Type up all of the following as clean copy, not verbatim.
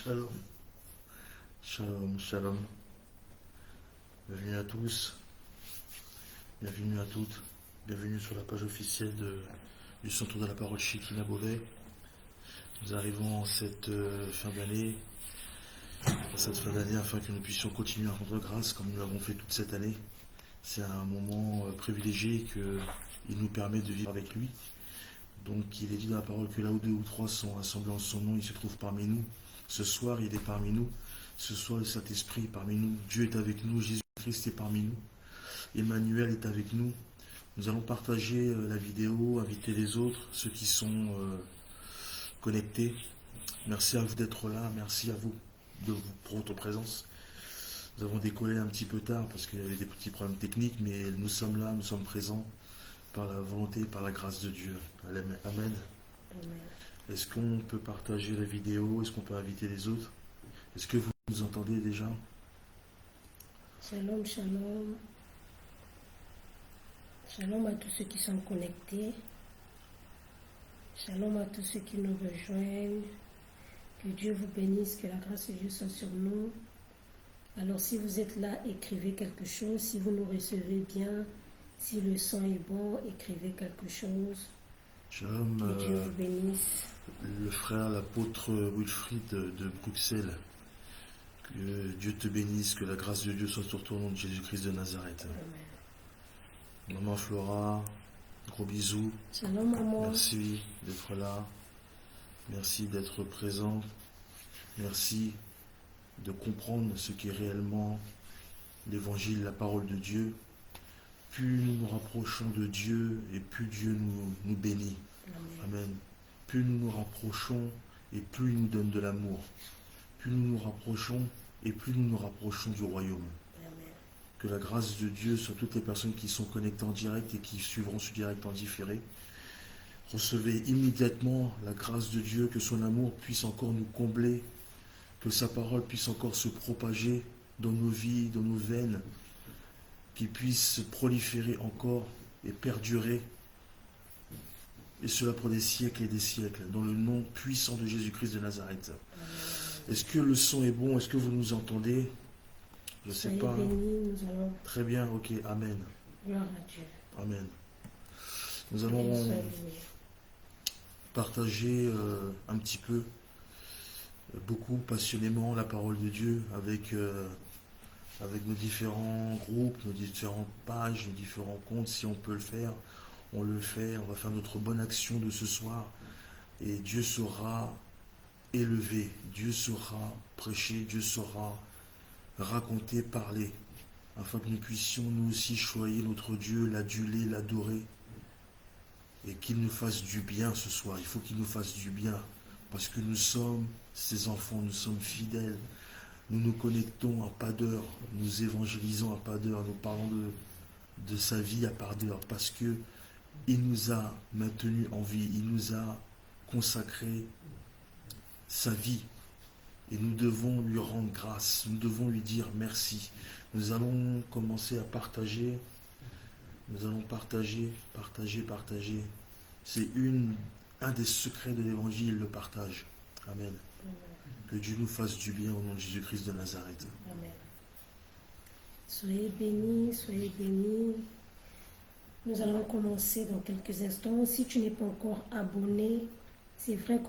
Shalom, shalom, shalom. Bienvenue à tous, bienvenue à toutes, bienvenue sur la page officielle du Centre de la Parole Shekinah Beauvais. Nous arrivons en cette fin d'année, afin que nous puissions continuer à rendre grâce comme nous l'avons fait toute cette année. C'est un moment privilégié qu'il nous permet de vivre avec lui. Donc il est dit dans la parole que là où deux ou trois sont rassemblés en son nom, il se trouve parmi nous. Ce soir, il est parmi nous. Ce soir, le Saint-Esprit est parmi nous. Dieu est avec nous. Jésus-Christ est parmi nous. Emmanuel est avec nous. Nous allons partager la vidéo, inviter les autres, ceux qui sont connectés. Merci à vous d'être là. Merci à vous pour votre présence. Nous avons décollé un petit peu tard parce qu'il y avait des petits problèmes techniques, mais nous sommes là, nous sommes présents par la volonté, par la grâce de Dieu. Amen. Amen. Est-ce qu'on peut partager la vidéo? Est-ce qu'on peut inviter les autres? Est-ce que vous nous entendez déjà? Shalom, shalom. Shalom à tous ceux qui sont connectés. Shalom à tous ceux qui nous rejoignent. Que Dieu vous bénisse, que la grâce de Dieu soit sur nous. Alors si vous êtes là, écrivez quelque chose. Si vous nous recevez bien, si le son est bon, écrivez quelque chose. Shalom, que Dieu vous bénisse. Le frère, l'apôtre Wilfried de Bruxelles. Que Dieu te bénisse, que la grâce de Dieu soit sur toi au nom de Jésus-Christ de Nazareth. Amen. Maman Flora, gros bisous. Shalom, maman. Merci d'être là. Merci d'être présent. Merci de comprendre ce qu'est réellement l'évangile, la parole de Dieu. Plus nous nous rapprochons de Dieu et plus Dieu nous bénit. Amen. Amen. Plus nous nous rapprochons et plus il nous donne de l'amour. Plus nous nous rapprochons et plus nous nous rapprochons du royaume. Amen. Que la grâce de Dieu sur toutes les personnes qui sont connectées en direct et qui suivront ce direct en différé. Recevez immédiatement la grâce de Dieu, que son amour puisse encore nous combler, que sa parole puisse encore se propager dans nos vies, dans nos veines, qu'il puisse proliférer encore et perdurer, et cela pour des siècles et des siècles, dans le nom puissant de Jésus-Christ de Nazareth. Est-ce que le son est bon? Est-ce que vous nous entendez? Je ne sais Soyez pas. bénis, nous allons. Très bien, ok, amen. Gloire à Dieu. Amen. Nous Soyez allons bénis. partager un petit peu, beaucoup passionnément la parole de Dieu avec nos différents groupes, nos différentes pages, nos différents comptes. Si on peut le faire, on le fait. On va faire notre bonne action de ce soir et Dieu sera élevé, Dieu sera prêché, Dieu sera raconté, parler, afin que nous puissions nous aussi choyer notre Dieu, l'aduler, l'adorer, et qu'il nous fasse du bien ce soir. Il faut qu'il nous fasse du bien, parce que nous sommes ses enfants, nous sommes fidèles, nous nous connectons à pas d'heure, nous évangélisons à pas d'heure, nous parlons de sa vie à pas d'heure, parce que il nous a maintenus en vie, il nous a consacré sa vie, et nous devons lui rendre grâce, nous devons lui dire merci. Nous allons commencer à partager, nous allons partager. C'est un des secrets de l'évangile, le partage. Amen. Que Dieu nous fasse du bien au nom de Jésus-Christ de Nazareth. Amen. Soyez bénis, soyez bénis. Nous allons commencer dans quelques instants. Si tu n'es pas encore abonné, c'est vrai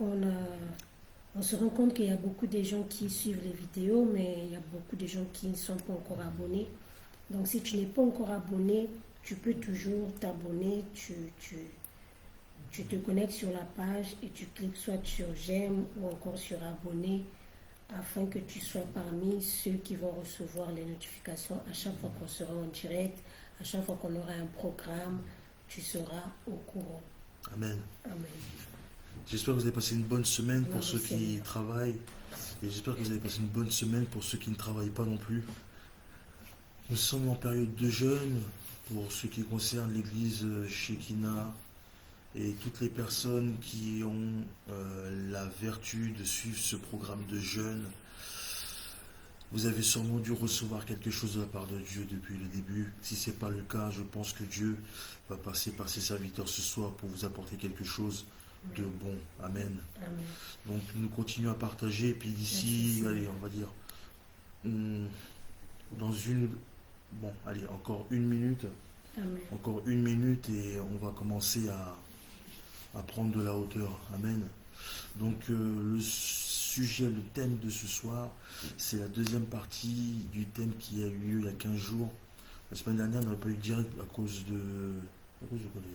on se rend compte qu'il y a beaucoup de gens qui suivent les vidéos, mais il y a beaucoup de gens qui ne sont pas encore abonnés. Donc si tu n'es pas encore abonné, tu peux toujours t'abonner. Tu te connectes sur la page et tu cliques soit sur j'aime ou encore sur abonner, afin que tu sois parmi ceux qui vont recevoir les notifications à chaque fois qu'on sera en direct, à chaque fois qu'on aura un programme, tu seras au courant. Amen. Amen. J'espère que vous avez passé une bonne semaine pour Oui, ceux qui Seigneur. travaillent. Et j'espère que vous avez passé une bonne semaine pour ceux qui ne travaillent pas non plus. Nous sommes en période de jeûne pour ce qui concerne l'église Shekinah et toutes les personnes qui ont la vertu de suivre ce programme de jeûne. Vous avez sûrement dû recevoir quelque chose de la part de Dieu depuis le début. Si ce n'est pas le cas, je pense que Dieu va passer par ses serviteurs ce soir pour vous apporter quelque chose de bon. Amen. Amen. Donc nous continuons à partager, et puis d'ici, Merci. allez, on va dire, dans une... Bon, allez, encore une minute. Amen. Encore une minute et on va commencer à prendre de la hauteur. Amen. Donc le sujet, le thème de ce soir, c'est la deuxième partie du thème qui a eu lieu il y a 15 jours. La semaine dernière, on n'a pas eu direct à cause de... Pourquoi je connais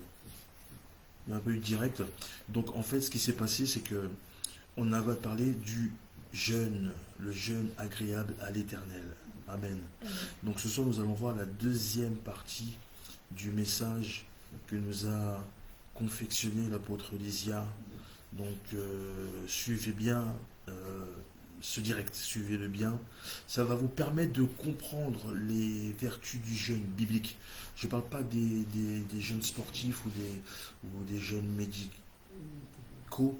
Il n'y a pas eu direct. Donc en fait, ce qui s'est passé, c'est que on avait parlé du jeûne, le jeûne agréable à l'Éternel. Amen. Amen. Donc ce soir, nous allons voir la deuxième partie du message que nous a confectionné l'apôtre Lysia. Donc suivez bien ce direct, suivez-le bien. Ça va vous permettre de comprendre les vertus du jeûne biblique. Je ne parle pas des jeûnes sportifs ou des jeûnes médicaux.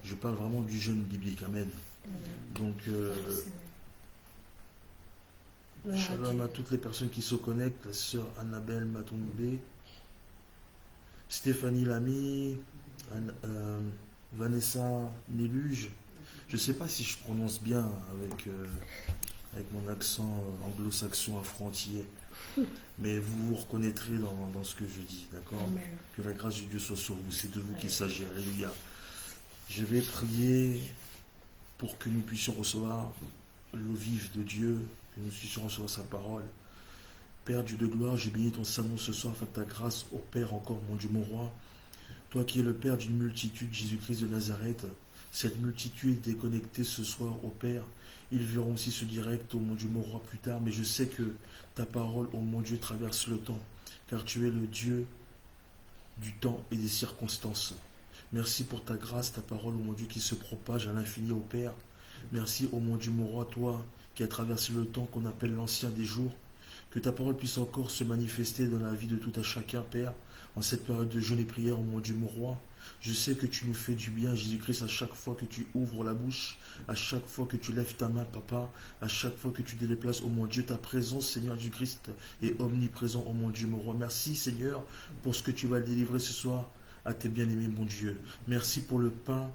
Je parle vraiment du jeûne biblique. Amen. Donc shalom à toutes les personnes qui se connectent, la sœur Annabelle Matombe, Stéphanie Lamy, Vanessa Néluge. Je ne sais pas si je prononce bien avec mon accent anglo-saxon afro-antillais, mais vous vous reconnaîtrez dans ce que je dis, d'accord? Que la grâce de Dieu soit sur vous, c'est de vous qu'il s'agit, alléluia. Je vais prier pour que nous puissions recevoir l'eau vive de Dieu, que nous puissions recevoir sa parole. Père Dieu de gloire, je bénis ton Saint-Nom ce soir, fais ta grâce au Père encore, mon Dieu, mon roi. Toi qui es le Père d'une multitude, Jésus-Christ de Nazareth, cette multitude est connectée ce soir au Père. Ils verront aussi ce direct, ô mon Dieu, mon roi, plus tard, mais je sais que ta parole, ô mon Dieu, traverse le temps, car tu es le Dieu du temps et des circonstances. Merci pour ta grâce, ta parole, ô mon Dieu, qui se propage à l'infini au Père. Merci, ô mon Dieu, mon roi, toi qui as traversé le temps qu'on appelle l'ancien des jours. Que ta parole puisse encore se manifester dans la vie de tout à chacun, Père, en cette période de jeûne et prière, ô mon Dieu, mon roi. Je sais que tu nous fais du bien, Jésus-Christ, à chaque fois que tu ouvres la bouche, à chaque fois que tu lèves ta main, Papa, à chaque fois que tu te déplaces, ô mon Dieu, ta présence, Seigneur Jésus-Christ, est omniprésent, ô mon Dieu, mon roi. Merci, Seigneur, pour ce que tu vas délivrer ce soir à tes bien-aimés, mon Dieu. Merci pour le pain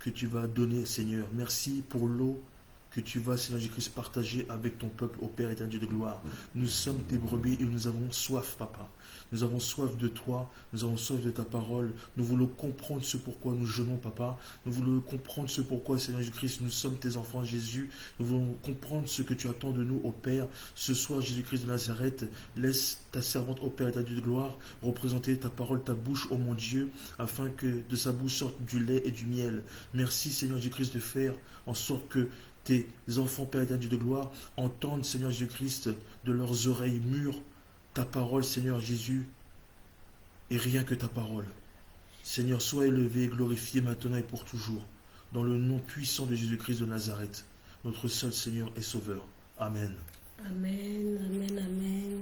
que tu vas donner, Seigneur. Merci pour l'eau que tu vas, Seigneur Jésus-Christ, partager avec ton peuple, au Père éternel Dieu de gloire. Nous sommes tes brebis et nous avons soif, Papa. Nous avons soif de toi, nous avons soif de ta parole. Nous voulons comprendre ce pourquoi nous jeûnons, Papa. Nous voulons comprendre ce pourquoi, Seigneur Jésus-Christ, nous sommes tes enfants, Jésus. Nous voulons comprendre ce que tu attends de nous, au Père. Ce soir, Jésus-Christ de Nazareth, laisse ta servante, au Père éternel Dieu de gloire, représenter ta parole, ta bouche, ô mon Dieu, afin que de sa bouche sorte du lait et du miel. Merci, Seigneur Jésus-Christ, de faire en sorte que tes enfants, Père éternel Dieu de gloire, entendent, Seigneur Jésus-Christ, de leurs oreilles mûres, ta parole, Seigneur Jésus, et rien que ta parole. Seigneur, sois élevé et glorifié maintenant et pour toujours, dans le nom puissant de Jésus-Christ de Nazareth, notre seul Seigneur et Sauveur. Amen. Amen, amen, amen.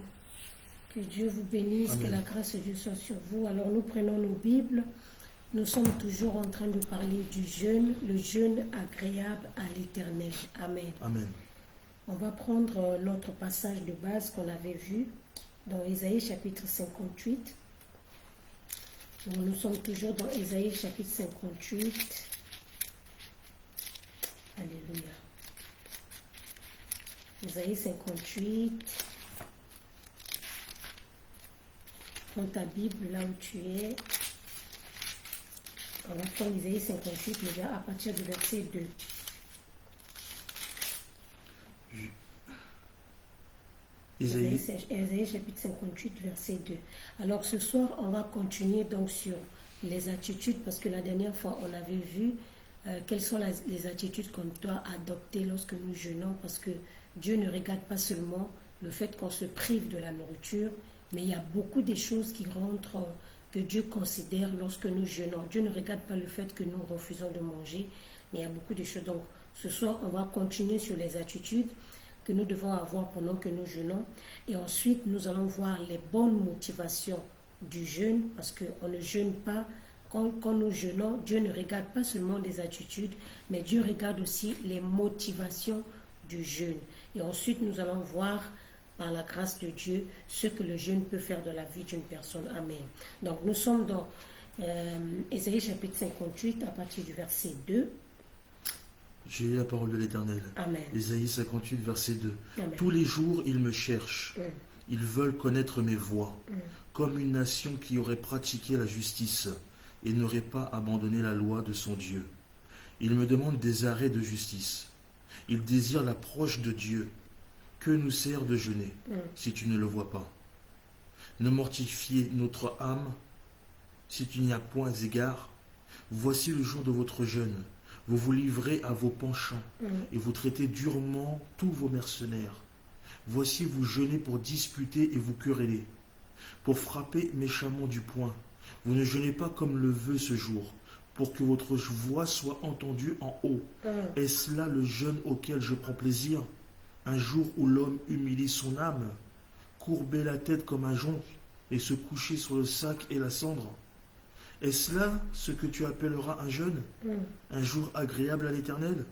Que Dieu vous bénisse, Amen. que la grâce de Dieu soit sur vous. Alors nous prenons nos Bibles. Nous sommes toujours en train de parler du jeûne, le jeûne agréable à l'Éternel. Amen. Amen. On va prendre notre passage de base qu'on avait vu dans Ésaïe chapitre 58. Donc, nous sommes toujours dans Ésaïe chapitre 58. Alléluia. Ésaïe 58. Prends ta Bible là où tu es. On va prendre Ésaïe 58, mais à partir du verset 2. Ésaïe chapitre 58, verset 2. Alors ce soir, on va continuer donc sur les attitudes, parce que la dernière fois, on avait vu quelles sont les attitudes qu'on doit adopter lorsque nous jeûnons, parce que Dieu ne regarde pas seulement le fait qu'on se prive de la nourriture, mais il y a beaucoup de choses qui rentrent, que Dieu considère lorsque nous jeûnons. Dieu ne regarde pas le fait que nous refusons de manger, mais il y a beaucoup de choses. Donc ce soir, on va continuer sur les attitudes que nous devons avoir pendant que nous jeûnons. Et ensuite, nous allons voir les bonnes motivations du jeûne, parce qu'on ne jeûne pas. Quand nous jeûnons, Dieu ne regarde pas seulement les attitudes, mais Dieu regarde aussi les motivations du jeûne. Et ensuite, nous allons voir, par la grâce de Dieu, ce que le jeûne peut faire dans la vie d'une personne. Amen. Donc, nous sommes dans Ésaïe chapitre 58 à partir du verset 2. J'ai lu la parole de l'Éternel. Amen. Ésaïe 58, verset 2. Amen. Tous les jours, ils me cherchent. Mm. Ils veulent connaître mes voies. Mm. Comme une nation qui aurait pratiqué la justice et n'aurait pas abandonné la loi de son Dieu. Ils me demandent des arrêts de justice. Ils désirent l'approche de Dieu. Que nous sert de jeûner si tu ne le vois pas? Ne mortifiez notre âme si tu n'y as point égard. Voici le jour de votre jeûne. Vous vous livrez à vos penchants et vous traitez durement tous vos mercenaires. Voici vous jeûnez pour disputer et vous quereller, pour frapper méchamment du poing. Vous ne jeûnez pas comme le veut ce jour, pour que votre voix soit entendue en haut. Est-ce là le jeûne auquel je prends plaisir? Un jour où l'homme humilie son âme, courber la tête comme un jonc et se coucher sur le sac et la cendre. Est-ce là ce que tu appelleras un jeûne? Un jour agréable à l'Éternel?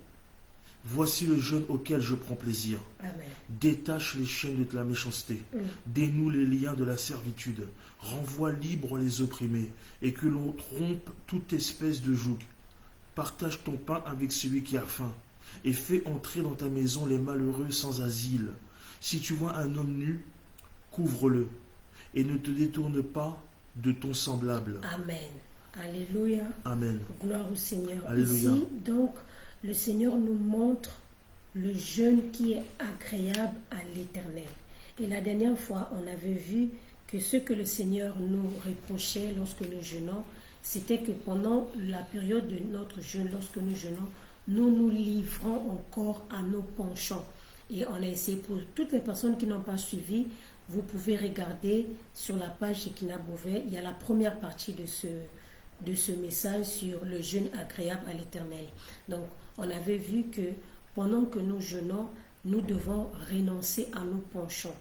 Voici le jeûne auquel je prends plaisir. Amen. Détache les chaînes de la méchanceté, dénoue les liens de la servitude, renvoie libres les opprimés, et que l'on rompe toute espèce de joug. Partage ton pain avec celui qui a faim, et fais entrer dans ta maison les malheureux sans asile. Si tu vois un homme nu, couvre-le, et ne te détourne pas de ton semblable. Amen. Alléluia. Amen. Gloire au Seigneur. Alléluia. Ici, donc, le Seigneur nous montre le jeûne qui est agréable à l'Éternel. Et la dernière fois, on avait vu que ce que le Seigneur nous reprochait lorsque nous jeûnons, c'était que pendant la période de notre jeûne, lorsque nous jeûnons, nous nous livrons encore à nos penchants. Et on a essayé, pour toutes les personnes qui n'ont pas suivi, vous pouvez regarder sur la page de Kina Beauvais, il y a la première partie de ce message sur le jeûne agréable à l'Éternel. Donc, on avait vu que pendant que nous jeûnons, nous devons renoncer à nos penchants.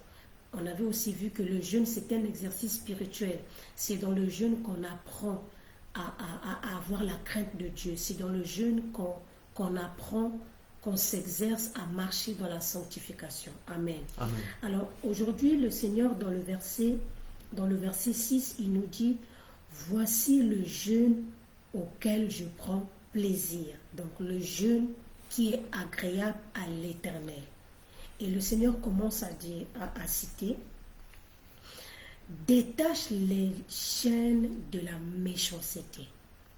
On avait aussi vu que le jeûne, c'est un exercice spirituel. C'est dans le jeûne qu'on apprend à avoir la crainte de Dieu. C'est dans le jeûne qu'on apprend, qu'on s'exerce à marcher dans la sanctification. Amen. Amen. Alors, aujourd'hui, le Seigneur, dans le verset 6, il nous dit « Voici le jeûne auquel je prends plaisir. » Donc, le jeûne qui est agréable à l'Éternel. Et le Seigneur commence à dire, à citer « Détache les chaînes de la méchanceté. »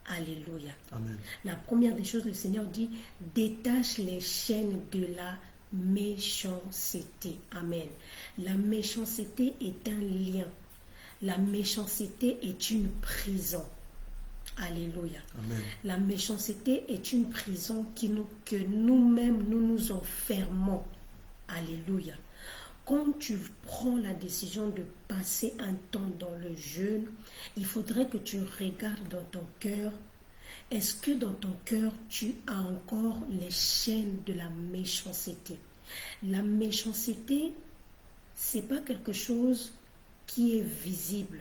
Alléluia. Amen. La première des choses, le Seigneur dit « Détache les chaînes de la méchanceté. » Amen. La méchanceté est un lien. La méchanceté est une prison. Alléluia. Amen. La méchanceté est une prison que nous-mêmes, nous nous enfermons. Alléluia. Quand tu prends la décision de passer un temps dans le jeûne, il faudrait que tu regardes dans ton cœur. Est-ce que dans ton cœur, tu as encore les chaînes de la méchanceté? La méchanceté, ce n'est pas quelque chose qui est visible.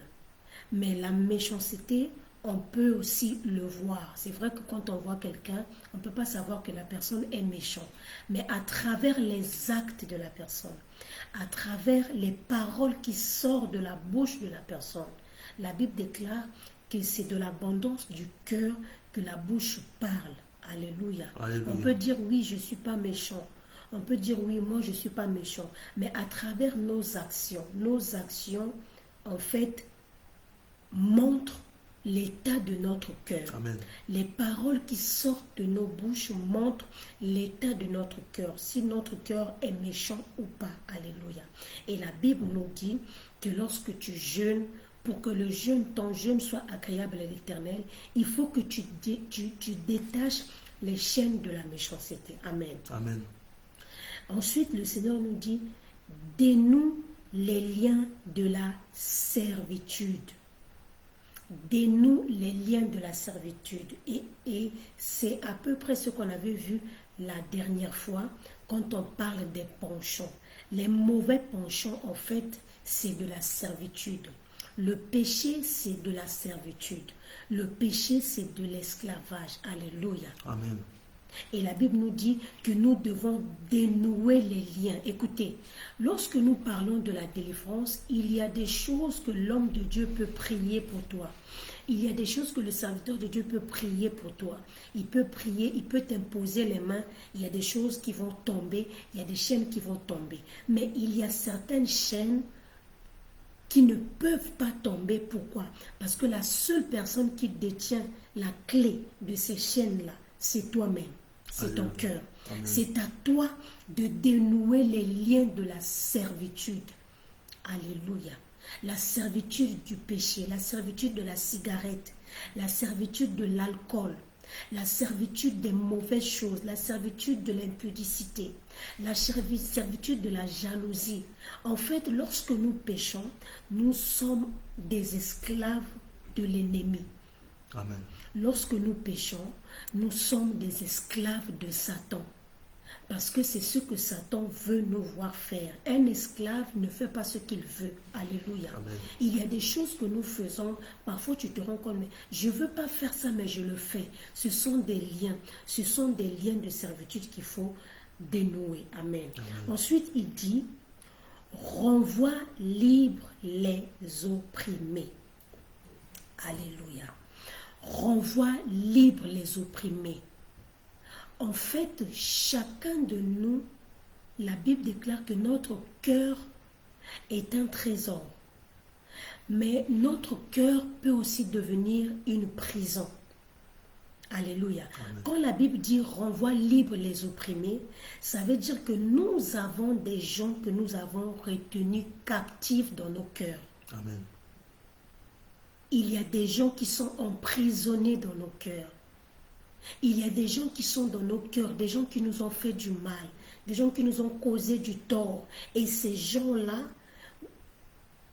Mais la méchanceté, on peut aussi le voir. C'est vrai que quand on voit quelqu'un, on ne peut pas savoir que la personne est méchante. Mais à travers les actes de la personne, à travers les paroles qui sortent de la bouche de la personne, la Bible déclare que c'est de l'abondance du cœur que la bouche parle. Alléluia. Alléluia. On peut dire oui, je ne suis pas méchant. On peut dire oui, moi je ne suis pas méchant. Mais à travers nos actions en fait montrent l'état de notre cœur. Amen. Les paroles qui sortent de nos bouches montrent l'état de notre cœur, si notre cœur est méchant ou pas. Alléluia. Et la Bible nous dit que lorsque tu jeûnes, pour que ton jeûne soit agréable à l'Éternel, il faut que tu détaches les chaînes de la méchanceté. Amen. Amen. Ensuite, le Seigneur nous dit, dénoue les liens de la servitude. Dénoue les liens de la servitude. Et c'est à peu près ce qu'on avait vu la dernière fois quand on parle des penchants. Les mauvais penchants, en fait, c'est de la servitude. Le péché, c'est de la servitude. Le péché, c'est de l'esclavage. Alléluia. Amen. Et la Bible nous dit que nous devons dénouer les liens. Écoutez, lorsque nous parlons de la délivrance, il y a des choses que l'homme de Dieu peut prier pour toi. Il y a des choses que le serviteur de Dieu peut prier pour toi. Il peut prier, il peut t'imposer les mains. Il y a des choses qui vont tomber, il y a des chaînes qui vont tomber. Mais il y a certaines chaînes qui ne peuvent pas tomber. Pourquoi? Parce que la seule personne qui détient la clé de ces chaînes-là, c'est toi-même, c'est ton cœur. C'est à toi de dénouer les liens de la servitude. Alléluia. La servitude du péché, la servitude de la cigarette, la servitude de l'alcool, la servitude des mauvaises choses, la servitude de l'impudicité, la servitude de la jalousie. En fait, lorsque nous péchons, nous sommes des esclaves de l'ennemi. Amen. Lorsque nous péchons, nous sommes des esclaves de Satan. Parce que c'est ce que Satan veut nous voir faire. Un esclave ne fait pas ce qu'il veut. Alléluia. Amen. Il y a des choses que nous faisons. Parfois, tu te rends compte, mais je ne veux pas faire ça, mais je le fais. Ce sont des liens. Ce sont des liens de servitude qu'il faut dénouer. Amen. Amen. Ensuite, il dit, renvoie libre les opprimés. Alléluia. Renvoie libre les opprimés. En fait, chacun de nous, la Bible déclare que notre cœur est un trésor. Mais notre cœur peut aussi devenir une prison. Alléluia. Amen. Quand la Bible dit renvoie libre les opprimés, ça veut dire que nous avons des gens que nous avons retenus captifs dans nos cœurs. Amen. Il y a des gens qui sont emprisonnés dans nos cœurs. Il y a des gens qui sont dans nos cœurs, des gens qui nous ont fait du mal, des gens qui nous ont causé du tort. Et ces gens-là,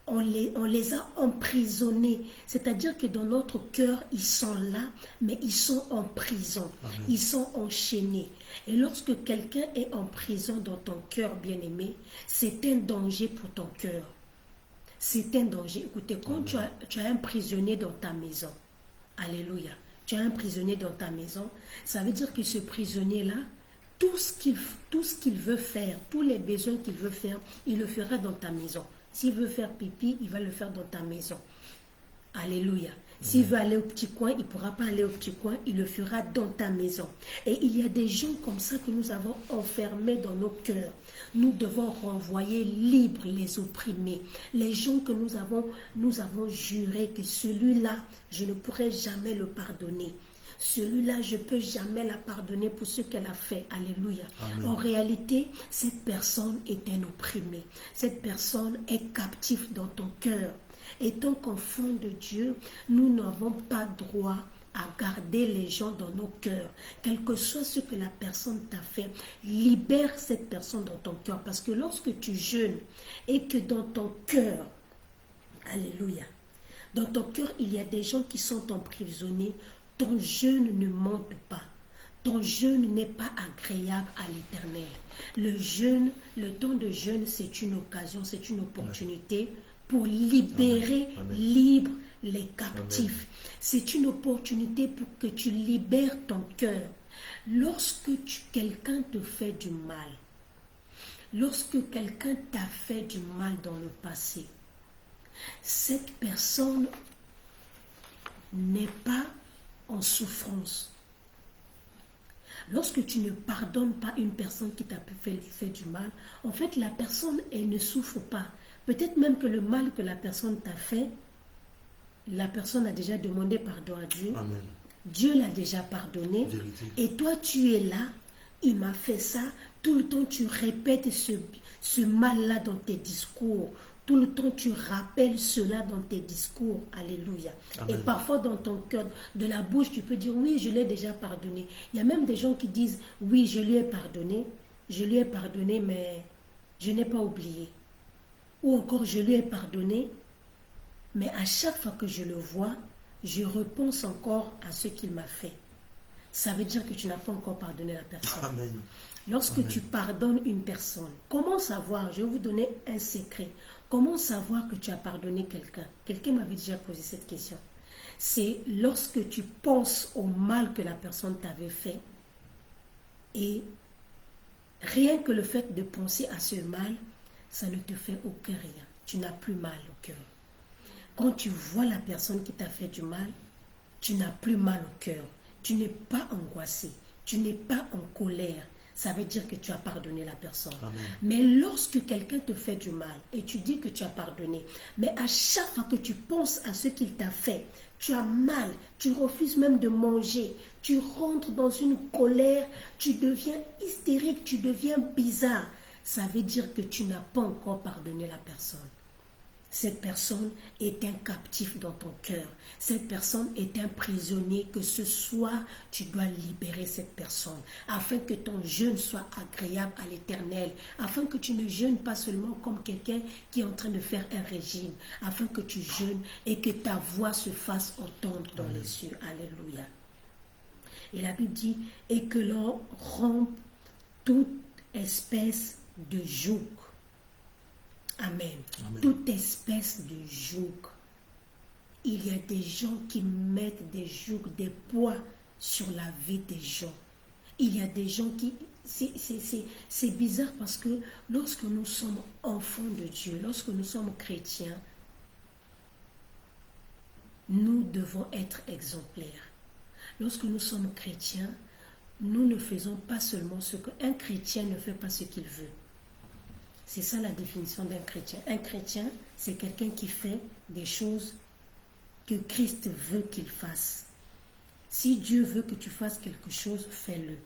on les a emprisonnés. C'est-à-dire que dans notre cœur, ils sont là, mais ils sont en prison. Amen. Ils sont enchaînés. Et lorsque quelqu'un est en prison dans ton cœur, bien-aimé, c'est un danger pour ton cœur. C'est un danger. Écoutez, quand tu as un prisonnier dans ta maison, alléluia, tu as un prisonnier dans ta maison, ça veut dire que ce prisonnier-là, tout ce qu'il veut faire, tous les besoins qu'il veut faire, il le fera dans ta maison. S'il veut faire pipi, il va le faire dans ta maison. Alléluia. S'il veut aller au petit coin, il ne pourra pas aller au petit coin, il le fera dans ta maison. Et il y a des gens comme ça que nous avons enfermés dans nos cœurs. Nous devons renvoyer libres les opprimés. Les gens que nous avons juré que celui-là, je ne pourrai jamais le pardonner. Celui-là, je ne peux jamais la pardonner pour ce qu'elle a fait. Alléluia. Amen. En réalité, cette personne est un opprimé. Cette personne est captive dans ton cœur. Et tant qu'enfant de Dieu, nous n'avons pas droit à garder les gens dans nos cœurs. Quel que soit ce que la personne t'a fait, libère cette personne dans ton cœur. Parce que lorsque tu jeûnes et que dans ton cœur, alléluia, dans ton cœur, il y a des gens qui sont emprisonnés, ton jeûne ne monte pas. Ton jeûne n'est pas agréable à l'Éternel. Le jeûne, le temps de jeûne, c'est une occasion, c'est une opportunité pour libérer libre les captifs. C'est une opportunité pour que tu libères ton cœur. Lorsque quelqu'un te fait du mal, lorsque quelqu'un t'a fait du mal dans le passé, cette personne n'est pas en souffrance. Lorsque tu ne pardonnes pas une personne qui t'a fait du mal, en fait, la personne, elle ne souffre pas. Peut-être même que le mal que la personne t'a fait, la personne a déjà demandé pardon à Dieu. Amen. Dieu l'a déjà pardonné. Vérité. Et toi, tu es là, il m'a fait ça. Tout le temps, tu répètes ce mal-là dans tes discours. Tout le temps, tu rappelles cela dans tes discours. Alléluia. Amen. Et parfois, dans ton cœur, de la bouche, tu peux dire, oui, je l'ai déjà pardonné. Il y a même des gens qui disent, oui, je lui ai pardonné, mais je n'ai pas oublié. Ou encore, je lui ai pardonné, mais à chaque fois que je le vois, je repense encore à ce qu'il m'a fait. Ça veut dire que tu n'as pas encore pardonné la personne. Amen. Lorsque Amen. tu pardonnes une personne, comment savoir? Je vais vous donner un secret. Comment savoir que tu as pardonné quelqu'un? Quelqu'un m'avait déjà posé cette question. C'est lorsque tu penses au mal que la personne t'avait fait et rien que le fait de penser à ce mal, ça ne te fait aucun rien. Tu n'as plus mal au cœur. Quand tu vois la personne qui t'a fait du mal, tu n'as plus mal au cœur, tu n'es pas angoissé, tu n'es pas en colère, ça veut dire que tu as pardonné la personne. Amen. Mais lorsque quelqu'un te fait du mal et tu dis que tu as pardonné, mais à chaque fois que tu penses à ce qu'il t'a fait, tu as mal, tu refuses même de manger, tu rentres dans une colère, tu deviens hystérique, tu deviens bizarre, ça veut dire que tu n'as pas encore pardonné la personne. Cette personne est un captif dans ton cœur. Cette personne est un prisonnier que ce soir, tu dois libérer cette personne afin que ton jeûne soit agréable à l'Éternel, afin que tu ne jeûnes pas seulement comme quelqu'un qui est en train de faire un régime, afin que tu jeûnes et que ta voix se fasse entendre dans les cieux. Alléluia. Et la Bible dit, et que l'on rompe toute espèce de joug. Amen. Amen. Toute espèce de joug. Il y a des gens qui mettent des jougs, des poids sur la vie des gens. Il y a des gens qui... C'est bizarre parce que lorsque nous sommes enfants de Dieu, lorsque nous sommes chrétiens, nous devons être exemplaires. Lorsque nous sommes chrétiens, nous ne faisons pas seulement ce qu'un chrétien ne fait pas ce qu'il veut. C'est ça la définition d'un chrétien. Un chrétien, c'est quelqu'un qui fait des choses que Christ veut qu'il fasse. Si Dieu veut que tu fasses quelque chose, fais-le.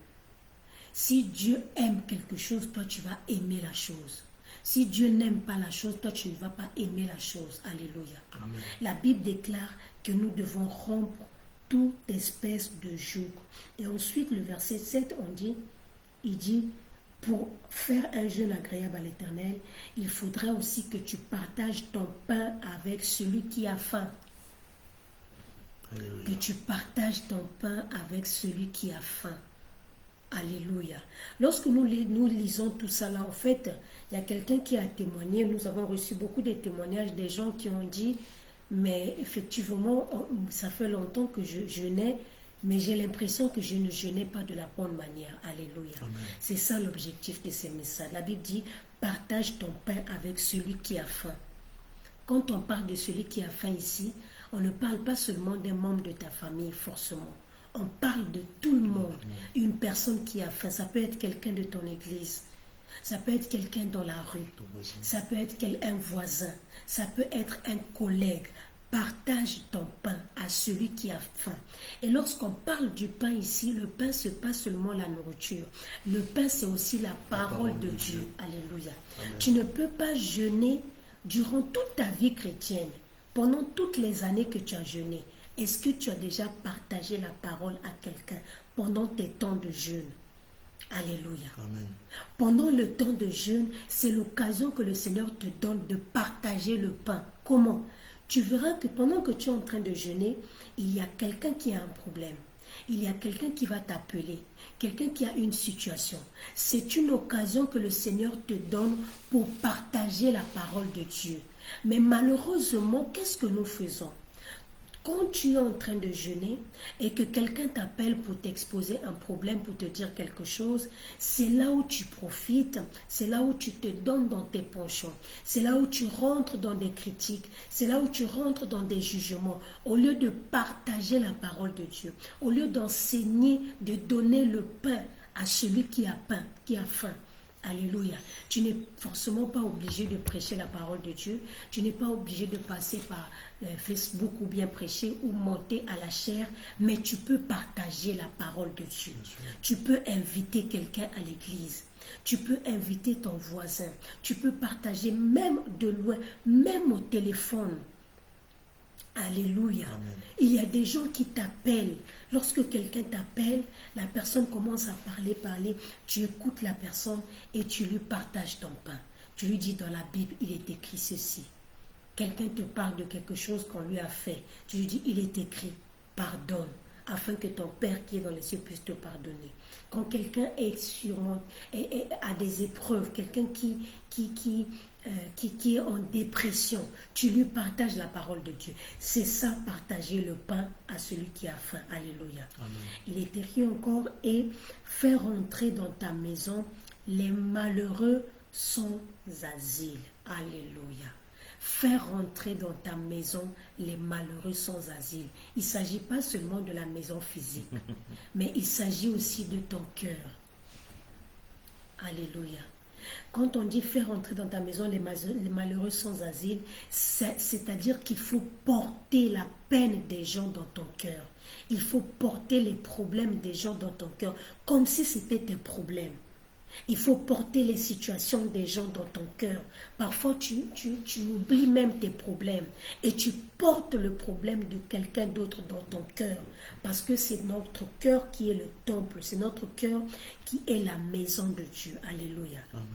Si Dieu aime quelque chose, toi tu vas aimer la chose. Si Dieu n'aime pas la chose, toi tu ne vas pas aimer la chose. Alléluia. Amen. La Bible déclare que nous devons rompre toute espèce de joug. Et ensuite, le verset 7, il dit, pour faire un jeûne agréable à l'Éternel, il faudra aussi que tu partages ton pain avec celui qui a faim. Alléluia. Que tu partages ton pain avec celui qui a faim. Alléluia. Lorsque nous lisons tout ça là, en fait, il y a quelqu'un qui a témoigné. Nous avons reçu beaucoup de témoignages des gens qui ont dit, mais effectivement, ça fait longtemps que je jeûnais, mais j'ai l'impression que je ne jeûnais pas de la bonne manière. Alléluia. Amen. C'est ça l'objectif de ces messages. La Bible dit, partage ton pain avec celui qui a faim. Quand on parle de celui qui a faim ici, on ne parle pas seulement d'un membre de ta famille, forcément. On parle de tout le monde. Une personne qui a faim, ça peut être quelqu'un de ton église. Ça peut être quelqu'un dans la rue. Ça peut être un voisin. Ça peut être un collègue. Partage ton pain à celui qui a faim. Et lorsqu'on parle du pain ici, le pain, ce n'est pas seulement la nourriture. Le pain, c'est aussi la parole de Dieu. Alléluia. Amen. Tu ne peux pas jeûner durant toute ta vie chrétienne, pendant toutes les années que tu as jeûné. Est-ce que tu as déjà partagé la parole à quelqu'un pendant tes temps de jeûne? Alléluia. Amen. Pendant le temps de jeûne, c'est l'occasion que le Seigneur te donne de partager le pain. Comment? Tu verras que pendant que tu es en train de jeûner, il y a quelqu'un qui a un problème. Il y a quelqu'un qui va t'appeler, quelqu'un qui a une situation. C'est une occasion que le Seigneur te donne pour partager la parole de Dieu. Mais malheureusement, qu'est-ce que nous faisons? Quand tu es en train de jeûner et que quelqu'un t'appelle pour t'exposer un problème, pour te dire quelque chose, c'est là où tu profites, c'est là où tu te donnes dans tes penchants, c'est là où tu rentres dans des critiques, c'est là où tu rentres dans des jugements, au lieu de partager la parole de Dieu, au lieu d'enseigner, de donner le pain à celui qui a faim, qui a faim. Alléluia. Tu n'es forcément pas obligé de prêcher la parole de Dieu. Tu n'es pas obligé de passer par Facebook ou bien prêcher ou monter à la chair, mais tu peux partager la parole de Dieu. Tu peux inviter quelqu'un à l'église. Tu peux inviter ton voisin. Tu peux partager même de loin, même au téléphone. Alléluia. Amen. Il y a des gens qui t'appellent. Lorsque quelqu'un t'appelle, la personne commence à parler. Tu écoutes la personne et tu lui partages ton pain. Tu lui dis dans la Bible, il est écrit ceci. Quelqu'un te parle de quelque chose qu'on lui a fait. Tu lui dis, il est écrit, pardonne, afin que ton Père qui est dans les cieux puisse te pardonner. Quand quelqu'un a des épreuves, quelqu'un qui est en dépression, tu lui partages la parole de Dieu. C'est ça, partager le pain à celui qui a faim. Alléluia. Amen. Il est écrit encore, et faire entrer dans ta maison les malheureux sans asile. Alléluia. faire rentrer dans ta maison les malheureux sans asile. Il ne s'agit pas seulement de la maison physique, mais il s'agit aussi de ton cœur. Alléluia. Quand on dit faire entrer dans ta maison les malheureux sans asile, c'est-à-dire qu'il faut porter la peine des gens dans ton cœur. Il faut porter les problèmes des gens dans ton cœur, comme si c'était tes problèmes. Il faut porter les situations des gens dans ton cœur. Parfois, tu oublies même tes problèmes et tu portes le problème de quelqu'un d'autre dans ton cœur. Parce que c'est notre cœur qui est le temple, c'est notre cœur qui est la maison de Dieu. Alléluia. Amen.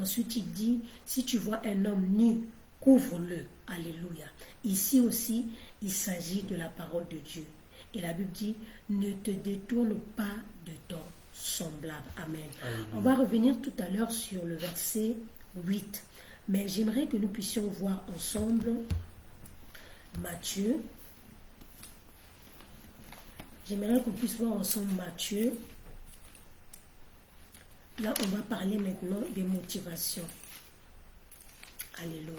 Ensuite, il dit, si tu vois un homme nu, couvre-le. Alléluia. Ici aussi, il s'agit de la parole de Dieu. Et la Bible dit, ne te détourne pas de ton semblable. Amen. Alléluia. On va revenir tout à l'heure sur le verset 8. Mais j'aimerais que nous puissions voir ensemble Matthieu. J'aimerais qu'on puisse voir ensemble Matthieu. Là, on va parler maintenant des motivations. Alléluia.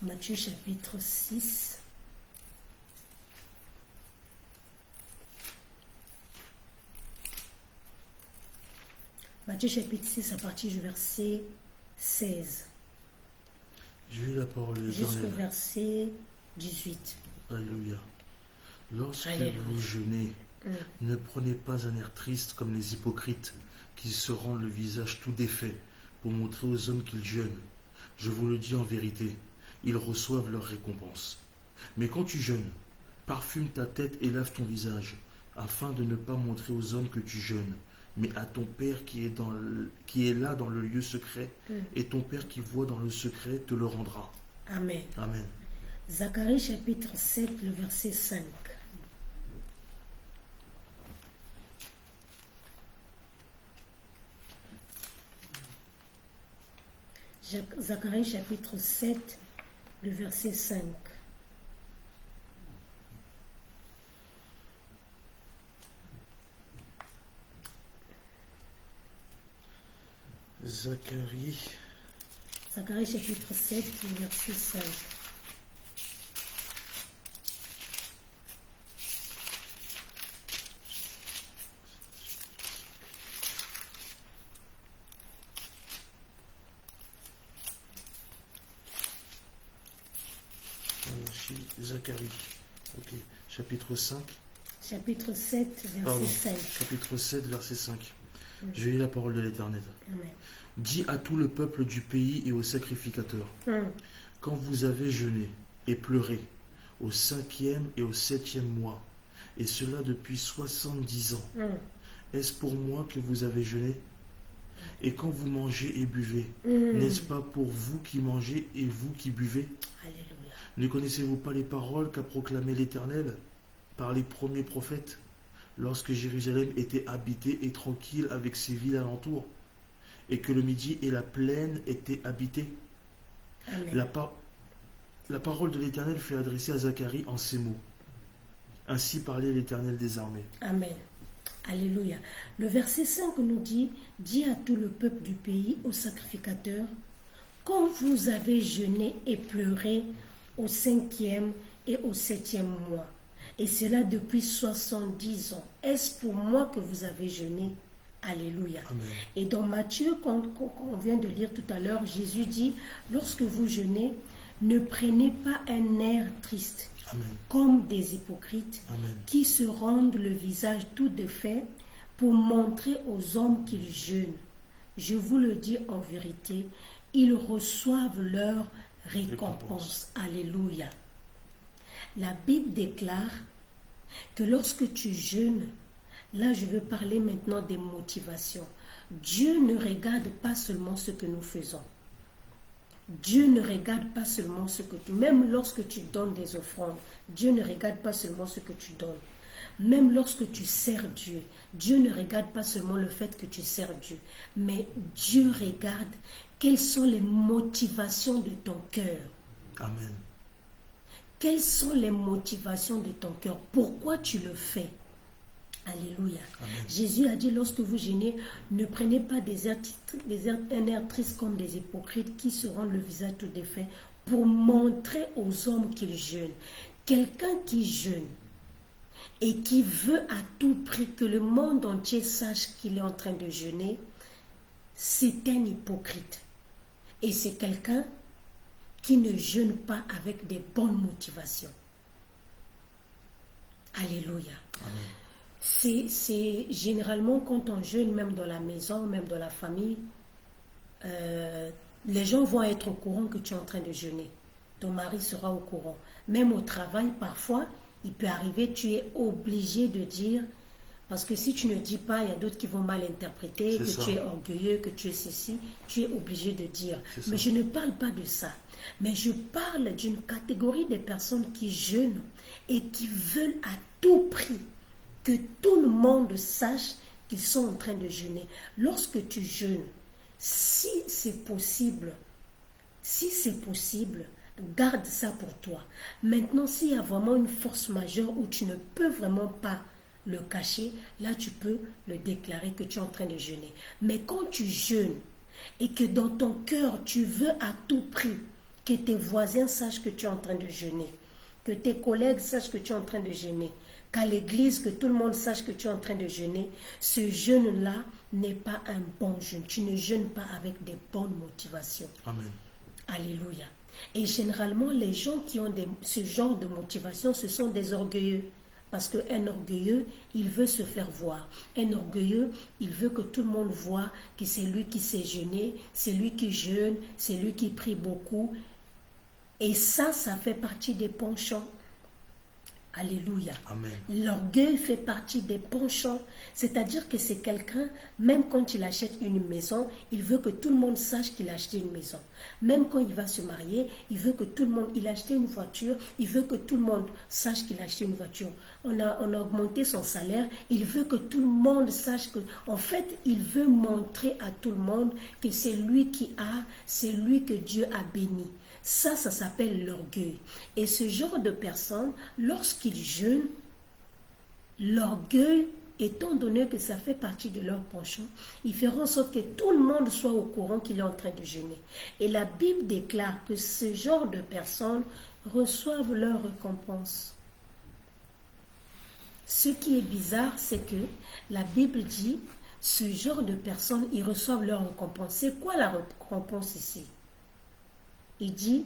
Matthieu chapitre 6. Matthieu chapitre 6 à partir du verset 16 J'ai eu la parole de jusqu'au l'Éternel. verset 18. Alléluia. Lorsque Alléluia. vous jeûnez, ne prenez pas un air triste comme les hypocrites qui se rendent le visage tout défait pour montrer aux hommes qu'ils jeûnent. Je vous le dis en vérité, ils reçoivent leur récompense. Mais quand tu jeûnes, parfume ta tête et lave ton visage, afin de ne pas montrer aux hommes que tu jeûnes, mais à ton Père qui est là dans le lieu secret, et ton Père qui voit dans le secret te le rendra. Amen. Amen. Zacharie chapitre 7, le verset 5. Zacharie chapitre 7, le verset 5. Zacharie, Zacharie chapitre 7, le verset 5. Zacharie, ok, chapitre 5, Chapitre 7, verset pardon, 5. chapitre 7, verset 5. Je lis la parole de l'Éternel. Amen. Dis à tout le peuple du pays et aux sacrificateurs, quand vous avez jeûné et pleuré au 5e et au 7e mois, et cela depuis 70 ans, est-ce pour moi que vous avez jeûné? Et quand vous mangez et buvez, n'est-ce pas pour vous qui mangez et vous qui buvez? Alléluia. Ne connaissez-vous pas les paroles qu'a proclamées l'Éternel par les premiers prophètes, lorsque Jérusalem était habitée et tranquille avec ses villes alentours, et que le Midi et la plaine étaient habités? Amen. La parole de l'Éternel fait adresser à Zacharie en ces mots. Ainsi parlait l'Éternel des armées. Amen. Alléluia. Le verset 5 nous dit, dis à tout le peuple du pays, aux sacrificateurs, quand vous avez jeûné et pleuré au 5e et au 7e mois, et cela depuis 70 ans, est-ce pour moi que vous avez jeûné? Alléluia. Amen. Et dans Matthieu, qu'on vient de lire tout à l'heure, Jésus dit, lorsque vous jeûnez, ne prenez pas un air triste, Amen. comme des hypocrites, Amen. qui se rendent le visage tout défait pour montrer aux hommes qu'ils jeûnent. Je vous le dis en vérité, ils reçoivent leur récompense. Alléluia. La Bible déclare que lorsque tu jeûnes, là je veux parler maintenant des motivations. Dieu ne regarde pas seulement ce que nous faisons. Dieu ne regarde pas seulement ce que tu... Même lorsque tu donnes des offrandes, Dieu ne regarde pas seulement ce que tu donnes. Même lorsque tu sers Dieu, Dieu ne regarde pas seulement le fait que tu sers Dieu, mais Dieu regarde quelles sont les motivations de ton cœur. Amen. Quelles sont les motivations de ton cœur? Pourquoi tu le fais? Alléluia. Amen. Jésus a dit, lorsque vous jeûnez, ne prenez pas un air triste comme des hypocrites qui se rendent le visage tout défait pour montrer aux hommes qu'ils jeûnent. Quelqu'un qui jeûne et qui veut à tout prix que le monde entier sache qu'il est en train de jeûner, c'est un hypocrite. Et c'est quelqu'un qui ne jeûne pas avec des bonnes motivations. Alléluia. Amen. C'est généralement quand on jeûne, même dans la maison, même dans la famille, les gens vont être au courant que tu es en train de jeûner. Ton mari sera au courant. Même au travail, parfois, il peut arriver, tu es obligé de dire, parce que si tu ne dis pas, il y a d'autres qui vont mal interpréter, que ça. tu es orgueilleux, que tu es ceci, tu es obligé de dire. C'est ça. Mais je ne parle pas de ça. Mais je parle d'une catégorie de personnes qui jeûnent et qui veulent à tout prix que tout le monde sache qu'ils sont en train de jeûner. Lorsque tu jeûnes, si c'est possible, garde ça pour toi. Maintenant, s'il y a vraiment une force majeure où tu ne peux vraiment pas le cacher, là tu peux le déclarer que tu es en train de jeûner. Mais quand tu jeûnes et que dans ton cœur tu veux à tout prix que tes voisins sachent que tu es en train de jeûner, que tes collègues sachent que tu es en train de jeûner, qu'à l'église, que tout le monde sache que tu es en train de jeûner, ce jeûne-là n'est pas un bon jeûne. Tu ne jeûnes pas avec des bonnes motivations. Amen. Alléluia. Et généralement, les gens qui ont ce genre de motivation, ce sont des orgueilleux. Parce qu'un orgueilleux, il veut se faire voir. Un orgueilleux, il veut que tout le monde voit que c'est lui qui sait jeûner, c'est lui qui jeûne, c'est lui qui prie beaucoup. Et ça fait partie des penchants. Alléluia. Amen. L'orgueil fait partie des penchants. C'est-à-dire que c'est quelqu'un, même quand il achète une maison, il veut que tout le monde sache qu'il a acheté une maison. Même quand il va se marier, il veut que tout le monde, il a acheté une voiture, il veut que tout le monde sache qu'il a acheté une voiture. On a augmenté son salaire, il veut que tout le monde sache que, en fait, il veut montrer à tout le monde que c'est lui qui a, c'est lui que Dieu a béni. Ça s'appelle l'orgueil. Et ce genre de personnes, lorsqu'ils jeûnent, l'orgueil, étant donné que ça fait partie de leur penchant, ils feront en sorte que tout le monde soit au courant qu'il est en train de jeûner. Et la Bible déclare que ce genre de personnes reçoivent leur récompense. Ce qui est bizarre, c'est que la Bible dit, ce genre de personnes, ils reçoivent leur récompense. C'est quoi la récompense ici? Il dit,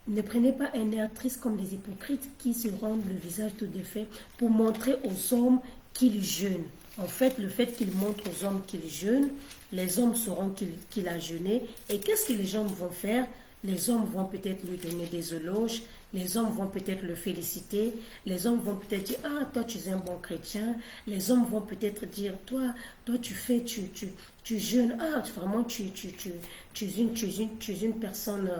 ne prenez pas un air triste comme des hypocrites qui se rendent le visage tout défait pour montrer aux hommes qu'ils jeûnent. En fait, le fait qu'il montre aux hommes qu'ils jeûnent, les hommes sauront qu'il a jeûné. Et qu'est-ce que les gens vont faire? Les hommes vont peut-être lui donner des éloges, les hommes vont peut-être le féliciter, les hommes vont peut-être dire, ah, toi tu es un bon chrétien, les hommes vont peut-être dire, toi tu jeûnes, ah, vraiment tu es une personne,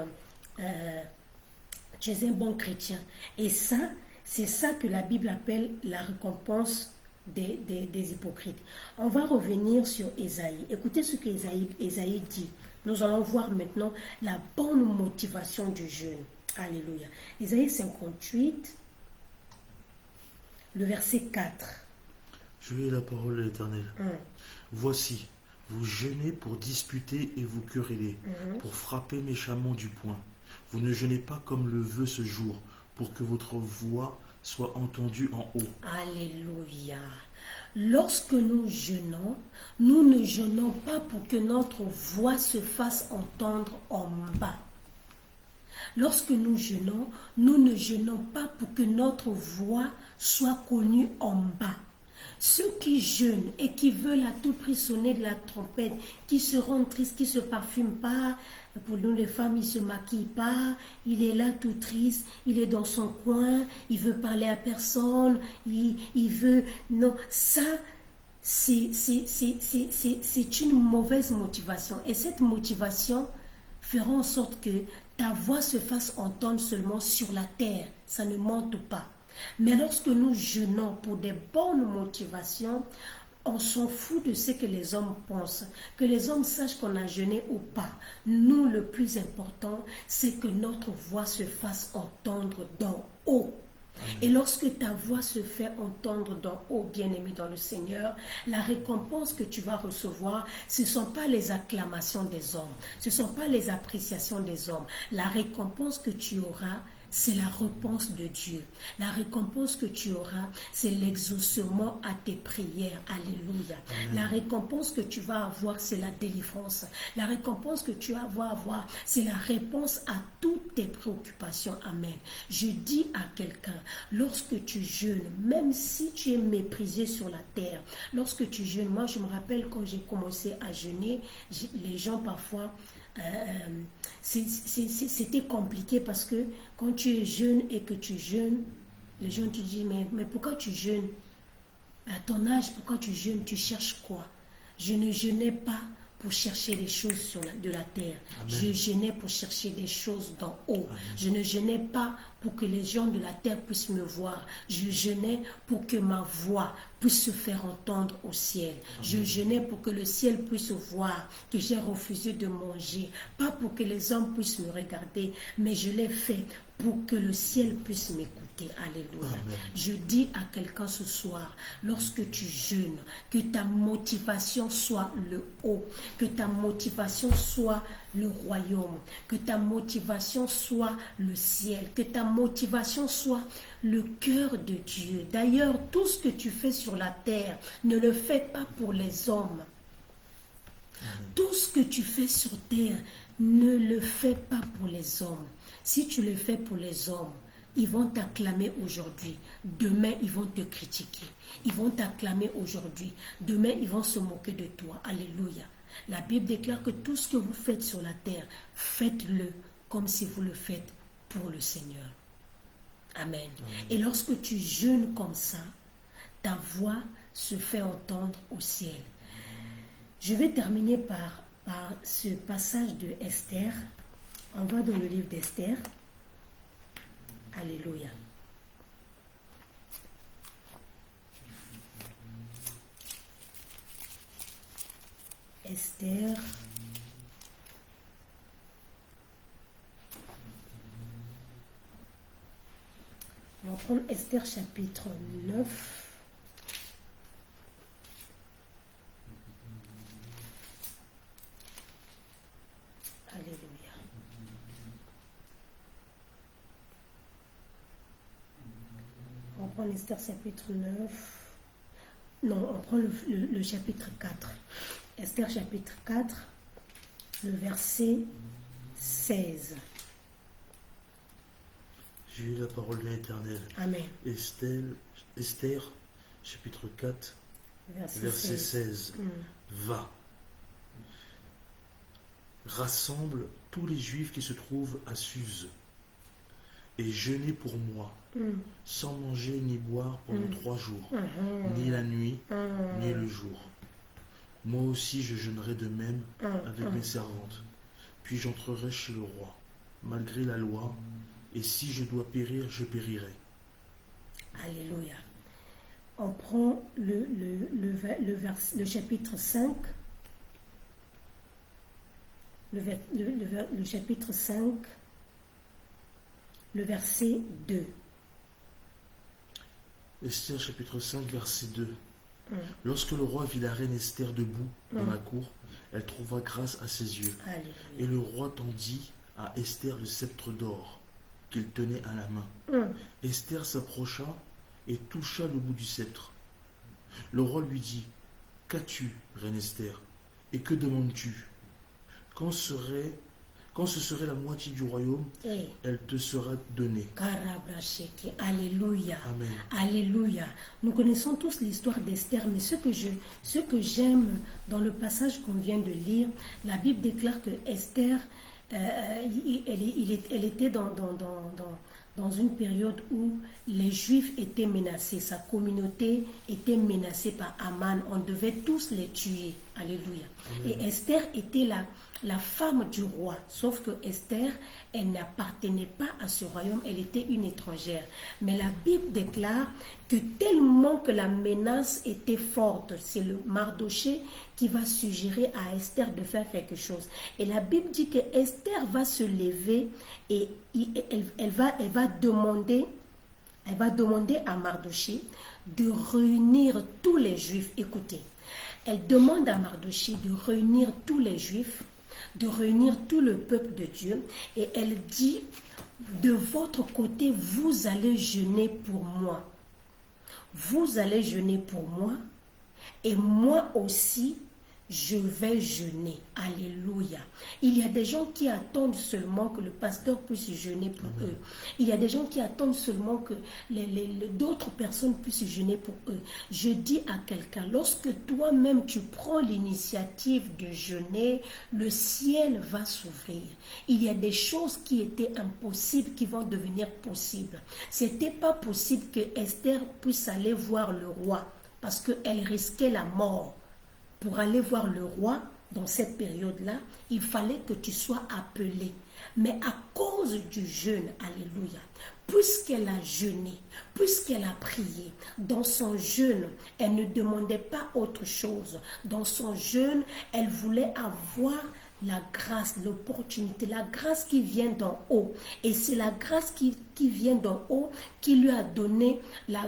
tu es un bon chrétien. Et ça, c'est ça que la Bible appelle la récompense des hypocrites. On va revenir sur Ésaïe. Écoutez ce que Ésaïe dit. Nous allons voir maintenant la bonne motivation du jeûne. Alléluia. Ésaïe 58, le verset 4. Je lis la parole de l'Éternel. Voici, vous jeûnez pour disputer et vous quereller, pour frapper méchamment du poing. Vous ne jeûnez pas comme le veut ce jour, pour que votre voix soit entendue en haut. Alléluia. Lorsque nous jeûnons, nous ne jeûnons pas pour que notre voix se fasse entendre en bas. Lorsque nous jeûnons, nous ne jeûnons pas pour que notre voix soit connue en bas. Ceux qui jeûnent et qui veulent à tout prix sonner de la trompette, qui se rendent tristes, qui ne se parfument pas, pour nous les femmes, ils ne se maquillent pas, il est là tout triste, il est dans son coin, il veut parler à personne, il veut... Non, ça, c'est une mauvaise motivation. Et cette motivation fera en sorte que ta voix se fasse entendre seulement sur la terre, ça ne monte pas. Mais lorsque nous jeûnons pour des bonnes motivations, on s'en fout de ce que les hommes pensent, que les hommes sachent qu'on a jeûné ou pas. Nous, le plus important, c'est que notre voix se fasse entendre d'en haut. Et lorsque ta voix se fait entendre d'en haut, bien-aimé dans le Seigneur, la récompense que tu vas recevoir, ce ne sont pas les acclamations des hommes, ce ne sont pas les appréciations des hommes. La récompense que tu auras, c'est la réponse de Dieu. La récompense que tu auras, c'est l'exaucement à tes prières. Alléluia. La récompense que tu vas avoir, c'est la délivrance. La récompense que tu vas avoir, c'est la réponse à toutes tes préoccupations. Amen. Je dis à quelqu'un, lorsque tu jeûnes, même si tu es méprisé sur la terre, lorsque tu jeûnes, moi je me rappelle quand j'ai commencé à jeûner, les gens parfois... c'était compliqué parce que quand tu es jeune et que tu jeûnes, les gens te disent mais pourquoi tu jeûnes? À ton âge, pourquoi tu jeûnes? Tu cherches quoi? Je ne jeûnais pas pour chercher des choses de la terre. Amen. Je jeûnais pour chercher des choses d'en haut. Amen. Je ne jeûnais pas pour que les gens de la terre puissent me voir. Je jeûnais pour que ma voix puisse se faire entendre au ciel. Amen. Je jeûnais pour que le ciel puisse voir que j'ai refusé de manger. Pas pour que les hommes puissent me regarder, mais je l'ai fait pour que le ciel puisse m'écouter. Alléluia. Amen. Je dis à quelqu'un ce soir, lorsque tu jeûnes, que ta motivation soit le haut, que ta motivation soit le royaume, que ta motivation soit le ciel, que ta motivation soit le cœur de Dieu. D'ailleurs, tout ce que tu fais sur la terre, ne le fais pas pour les hommes. Tout ce que tu fais sur terre, ne le fais pas pour les hommes. Si tu le fais pour les hommes, ils vont t'acclamer aujourd'hui. Demain, ils vont te critiquer. Ils vont t'acclamer aujourd'hui. Demain, ils vont se moquer de toi. Alléluia. La Bible déclare que tout ce que vous faites sur la terre, faites-le comme si vous le faites pour le Seigneur. Amen. Amen. Et lorsque tu jeûnes comme ça, ta voix se fait entendre au ciel. Je vais terminer par ce passage de Esther. On va dans le livre d'Esther. Alléluia. Esther. On va prendre Esther chapitre 9. Alléluia. On prend Esther chapitre 9. Non, on prend le chapitre 4. Esther chapitre 4, le verset 16. J'ai eu la parole de l'Éternel. Amen. Esther chapitre 4, verset 16. Va. Rassemble tous les Juifs qui se trouvent à Suse et jeûnez pour moi, sans manger ni boire pendant 3 jours, ni la nuit, ni le jour. Moi aussi je jeûnerai de même avec mes servantes. Puis j'entrerai chez le roi, malgré la loi, et si je dois périr, je périrai. Alléluia. On prend le chapitre 5, le chapitre 5, le verset 2. Esther chapitre 5, verset 2. Lorsque le roi vit la reine Esther debout dans la cour, elle trouva grâce à ses yeux. Alléluia. Et le roi tendit à Esther le sceptre d'or qu'il tenait à la main. Esther s'approcha et toucha le bout du sceptre. Le roi lui dit, « Qu'as-tu, reine Esther, et que demandes-tu? Quand ce serait la moitié du royaume, elle te sera donnée. » Alléluia. Amen. Alléluia. Nous connaissons tous l'histoire d'Esther, mais ce que j'aime dans le passage qu'on vient de lire, la Bible déclare que Esther, elle était dans une période où les Juifs étaient menacés, sa communauté était menacée par Aman, on devait tous les tuer. Alléluia. Amen. Et Esther était la femme du roi, sauf que Esther, elle n'appartenait pas à ce royaume, elle était une étrangère. Mais la Bible déclare que tellement que la menace était forte, c'est le Mardoché qui va suggérer à Esther de faire quelque chose. Et la Bible dit que Esther va se lever et elle va demander Elle va demander à Mardoché de réunir tous les Juifs. Écoutez, elle demande à Mardoché de réunir tous les Juifs, de réunir tout le peuple de Dieu. Et elle dit, de votre côté, vous allez jeûner pour moi. Vous allez jeûner pour moi. Et moi aussi, je vais jeûner. Alléluia. Il y a des gens qui attendent seulement que le pasteur puisse jeûner pour eux. Il y a des gens qui attendent seulement que d'autres personnes puissent jeûner pour eux. Je dis à quelqu'un, lorsque toi-même tu prends l'initiative de jeûner, le ciel va s'ouvrir. Il y a des choses qui étaient impossibles qui vont devenir possibles. C'était pas possible que Esther puisse aller voir le roi parce qu'elle risquait la mort. Pour aller voir le roi, dans cette période-là, il fallait que tu sois appelé. Mais à cause du jeûne, alléluia, puisqu'elle a jeûné, puisqu'elle a prié, dans son jeûne, elle ne demandait pas autre chose. Dans son jeûne, elle voulait avoir la grâce, l'opportunité, la grâce qui vient d'en haut. Et c'est la grâce qui vient d'en haut qui lui a donné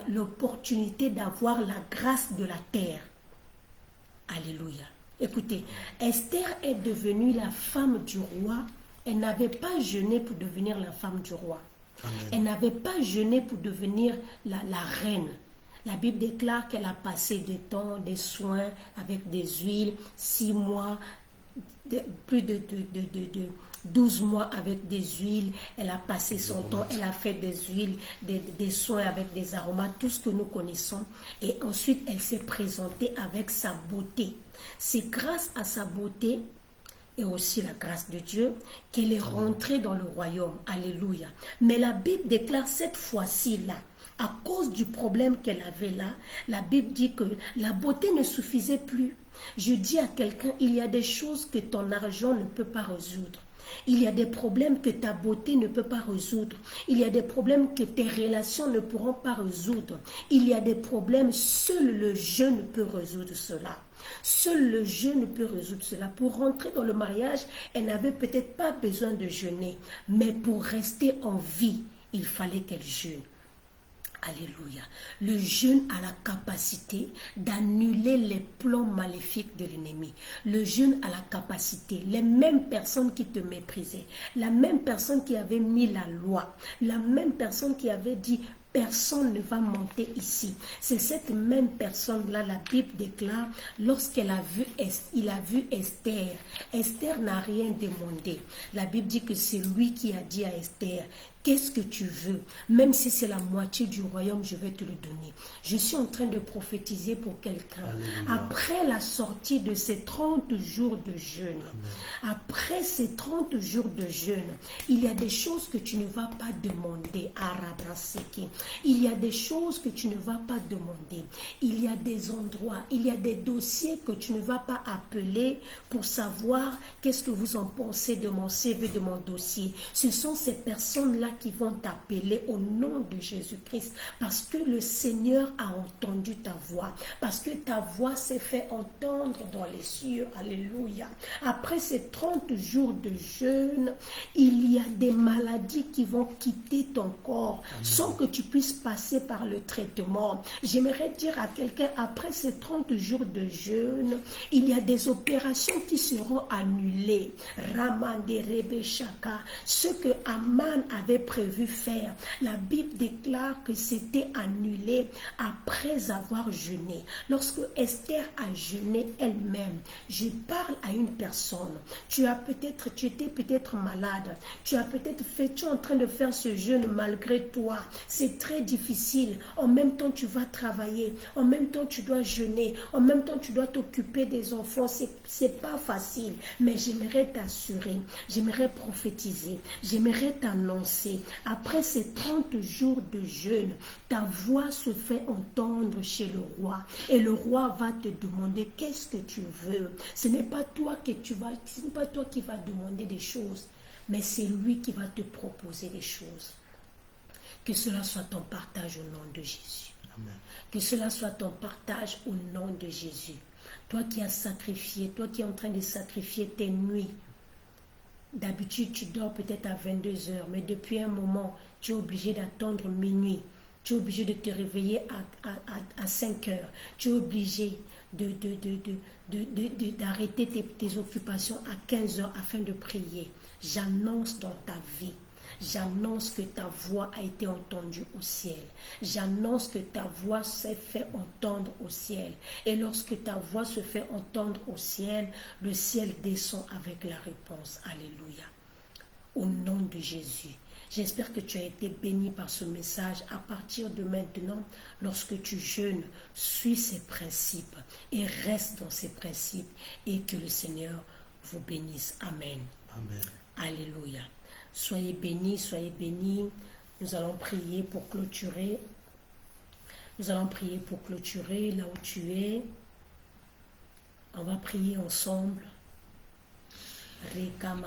l'opportunité d'avoir la grâce de la terre. Alléluia. Écoutez, Esther est devenue la femme du roi. Elle n'avait pas jeûné pour devenir la femme du roi. Amen. Elle n'avait pas jeûné pour devenir la reine. La Bible déclare qu'elle a passé des temps, des soins avec des huiles, 6 mois, plus de 12 mois avec des huiles. Elle a passé son temps, elle a fait des huiles, des soins avec des aromates, tout ce que nous connaissons. Et ensuite, elle s'est présentée avec sa beauté. C'est grâce à sa beauté et aussi la grâce de Dieu qu'elle est rentrée dans le royaume. Alléluia. Mais la Bible déclare cette fois-ci là, à cause du problème qu'elle avait là, la Bible dit que la beauté ne suffisait plus. Je dis à quelqu'un, il y a des choses que ton argent ne peut pas résoudre. Il y a des problèmes que ta beauté ne peut pas résoudre. Il y a des problèmes que tes relations ne pourront pas résoudre. Il y a des problèmes, seul le jeûne peut résoudre cela. Seul le jeûne peut résoudre cela. Pour rentrer dans le mariage, elle n'avait peut-être pas besoin de jeûner. Mais pour rester en vie, il fallait qu'elle jeûne. Alléluia. Le jeûne a la capacité d'annuler les plans maléfiques de l'ennemi. Le jeûne a la capacité, les mêmes personnes qui te méprisaient, la même personne qui avait mis la loi, la même personne qui avait dit personne ne va monter ici. C'est cette même personne-là, la Bible déclare, lorsqu'il a vu Esther. Esther n'a rien demandé. La Bible dit que c'est lui qui a dit à Esther, qu'est-ce que tu veux? Même si c'est la moitié du royaume, je vais te le donner. Je suis en train de prophétiser pour quelqu'un. Après la sortie de ces 30 jours de jeûne, après ces 30 jours de jeûne, il y a des choses que tu ne vas pas demander à Rabraseki. Il y a des choses que tu ne vas pas demander. Il y a des endroits, il y a des dossiers que tu ne vas pas appeler pour savoir qu'est-ce que vous en pensez de mon CV, de mon dossier. Ce sont ces personnes-là qui vont t'appeler au nom de Jésus-Christ parce que le Seigneur a entendu ta voix, parce que ta voix s'est fait entendre dans les cieux. Alléluia. Après ces 30 jours de jeûne, il y a des maladies qui vont quitter ton corps sans que tu puisses passer par le traitement. J'aimerais dire à quelqu'un, après ces 30 jours de jeûne, il y a des opérations qui seront annulées. Ramande Shaka, ce que Aman avait prévu faire, la Bible déclare que c'était annulé après avoir jeûné. Lorsque Esther a jeûné elle-même, je parle à une personne. Tu étais peut-être malade, tu es en train de faire ce jeûne malgré toi. C'est très difficile. En même temps, tu vas travailler, en même temps, tu dois jeûner, en même temps, tu dois t'occuper des enfants. C'est pas facile, mais j'aimerais t'assurer, j'aimerais prophétiser, j'aimerais t'annoncer. Après ces 30 jours de jeûne, ta voix se fait entendre chez le roi et le roi va te demander qu'est-ce que tu veux. Ce n'est pas toi qui vas demander des choses, mais c'est lui qui va te proposer des choses. Que cela soit ton partage au nom de Jésus. Amen. Que cela soit ton partage au nom de Jésus. Toi qui as sacrifié, toi qui es en train de sacrifier tes nuits. D'habitude, tu dors peut-être à 22 heures, mais depuis un moment, tu es obligé d'attendre minuit Tu es obligé de te réveiller à 5 heures. Tu es obligé d'arrêter tes occupations à 15 heures afin de prier. J'annonce dans ta vie. J'annonce que ta voix a été entendue au ciel. J'annonce que ta voix s'est fait entendre au ciel. Et lorsque ta voix se fait entendre au ciel, le ciel descend avec la réponse. Alléluia. Au nom de Jésus. J'espère que tu as été béni par ce message. À partir de maintenant, lorsque tu jeûnes, suis ces principes et reste dans ces principes et que le Seigneur vous bénisse. Amen. Amen. Alléluia. Soyez bénis, soyez bénis. Nous allons prier pour clôturer. Nous allons prier pour clôturer là où tu es. On va prier ensemble.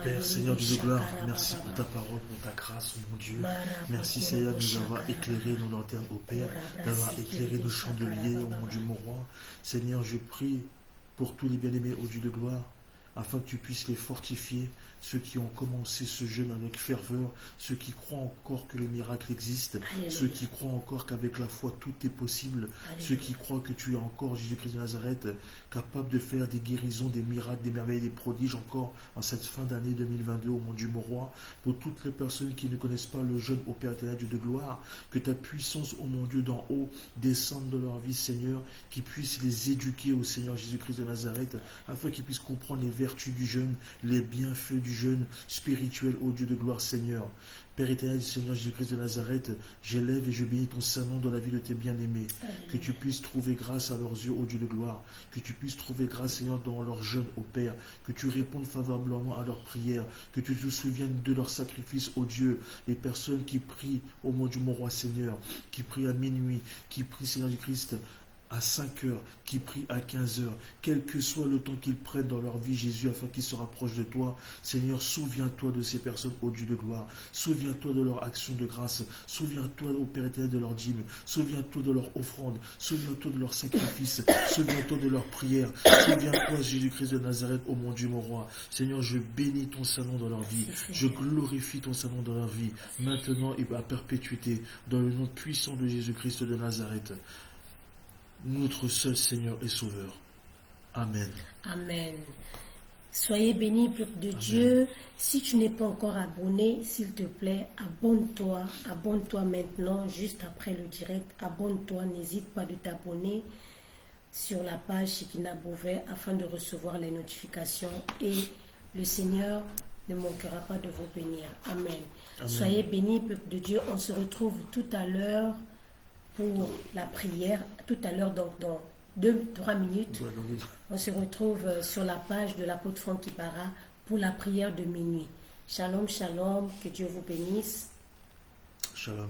Père, Seigneur Dieu de gloire, merci pour ta parole, pour ta grâce, mon Dieu. Merci, Seigneur, de nous avoir éclairé nos lanternes au Père, d'avoir éclairé nos chandeliers, oh mon Dieu, mon roi. Seigneur, je prie pour tous les bien-aimés, ô Dieu de gloire, afin que tu puisses les fortifier, ceux qui ont commencé ce jeûne avec ferveur, ceux qui croient encore que le miracle existe, Alléluia. Ceux qui croient encore qu'avec la foi tout est possible, Alléluia. Ceux qui croient que tu es encore Jésus-Christ de Nazareth, capable de faire des guérisons, des miracles, des merveilles, des prodiges encore en cette fin d'année 2022, ô mon Dieu, mon roi, pour toutes les personnes qui ne connaissent pas le jeûne au Père éternel, Dieu de gloire, que ta puissance, ô mon Dieu, d'en haut, descende dans leur vie, Seigneur, qui puisse les éduquer au Seigneur Jésus-Christ de Nazareth, afin qu'ils puissent comprendre les vertus du jeûne, les bienfaits du jeûne spirituel, ô Dieu de gloire, Seigneur. Père éternel, Seigneur Jésus-Christ de Nazareth, j'élève et je bénis ton Saint-Nom dans la vie de tes bien-aimés. Que tu puisses trouver grâce à leurs yeux, ô Dieu de gloire. Que tu puisses trouver grâce, Seigneur, dans leur jeûne, ô Père. Que tu répondes favorablement à leurs prières. Que tu te souviennes de leurs sacrifices, ô Dieu. Les personnes qui prient, ô mon Dieu, mon roi Seigneur, qui prient à minuit, qui prient, Seigneur Jésus-Christ, à 5 heures, qui prient à 15 heures, quel que soit le temps qu'ils prennent dans leur vie, Jésus, afin qu'ils se rapprochent de toi. Seigneur, souviens-toi de ces personnes, ô Dieu de gloire. Souviens-toi de leur action de grâce. Souviens-toi, ô Père éternel, de leur dîme. Souviens-toi de leur offrande. Souviens-toi de leur sacrifice. Souviens-toi de leur prière. Souviens-toi, Jésus-Christ de Nazareth, ô mon Dieu, mon roi. Seigneur, je bénis ton Saint-Nom dans leur vie. Je glorifie ton Saint-Nom dans leur vie, maintenant et à perpétuité, dans le nom puissant de Jésus-Christ de Nazareth, notre seul Seigneur et Sauveur. Amen. Amen. Soyez bénis, peuple de Dieu. Si tu n'es pas encore abonné, s'il te plaît, abonne-toi. Abonne-toi maintenant, juste après le direct. Abonne-toi, n'hésite pas de t'abonner sur la page Shekinah Beauvais afin de recevoir les notifications et le Seigneur ne manquera pas de vous bénir. Amen. Amen. Soyez bénis, peuple de Dieu. On se retrouve tout à l'heure pour la prière. Tout à l'heure, donc dans 2-3 minutes, on se retrouve sur la page de l'apôtre Franck Ibara pour la prière de minuit. Shalom, shalom, que Dieu vous bénisse. Shalom.